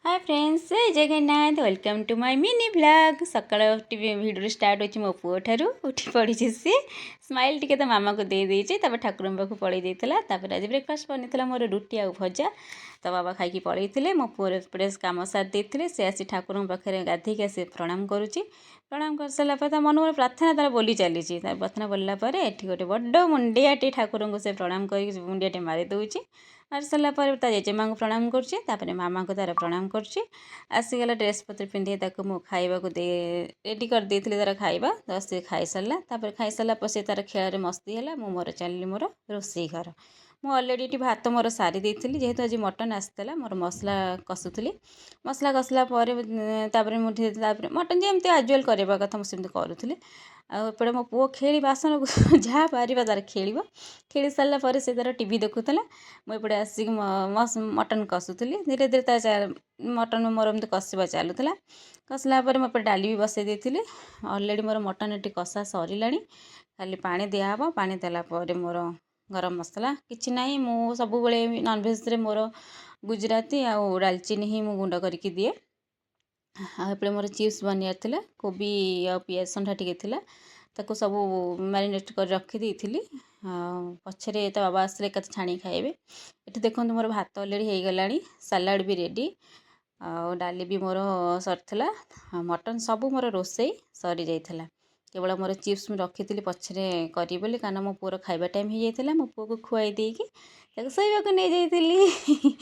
हाय friends जय Jagannath welcome to my mini blog सकाळ video start होची मो पुओ ठारू उठी पड़ी सी स्माइल टिके तो मामा को दे देइचे तब ठाकुर पाखु पड़े देइतला तब आज ब्रेकफास्ट बनितला मोर रुटी आ भजा तो बाबा खाई पड़े थे मो पुओर प्रेस काम सार देते से आसी ठाकुर पाखे गाधे आसी प्रणाम करुच्ची प्रणाम कर सारा पर मन मोर प्रार्थना तार बोली चली प्रार्थना बोलला ये गोटे बड़ मुंडियाटे ठाकुर को से प्रणाम कर मुंडियाटे मारी दौची मारी सारा जेजेमा को प्रणाम कर मामा को तार प्रणाम करसीगला ड्रेस पत्र पिंधे मु खावा को दे रेडी कर देती तार खाଇବା तो सी खाई सारा खाई सारा पर से तार खेल मस्ती है मोर चलिए मोर रोसई घर मुझे अलरेडी ये भात मोर सारी देती जेहेतु आज मटन आसाला मोर मसला कसुली मसला कसला मुझे मटन जमी आजुआल करवा कथा मुझे करुँगी आउपटे मो पुओ खेली बासन जहाँ पार तार खेल खेली सारापर से तार टीवी देखुला मुझे आसिक मटन कसुली धीरे धीरे तार मटन मोर एमती कसवा चलूला कसला मुझे डाली भी बसई देती अलरेडी मोर मटन ये कषा सरला खाली पानी दिहब पानी देलापर मोर गरम मसला किसी ना मु सब नॉनवेज मोर गुजराती आउ डालचीनी ही मु गुंड करके दिए आउपड़े मोर चिप्स बनियार कोबी आ पियाज संठा टिके थिला ताको सब मैरिनेट कर रखी थी पछरे तो बाबा आसले एक छाणी खाइबे ये देखो मोर भात अलरेडी हो गला सालाड भी रेडी आ डाली भी मोर सरला मटन सब मोर रोसई सरी जाइला केवल मोर चिप्स में रखी थी पछरे करी बोली कारण मो पुओर खाइबा टाइम हो जाइला मो पुओ को खुआई देकी शोवा नहीं जाइली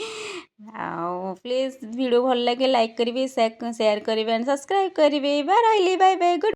प्लीज वीडियो भल लगे लाइक करेंगे शेयर करेंगे एंड सब्सक्राइब करेंगे बाय बाय गुड।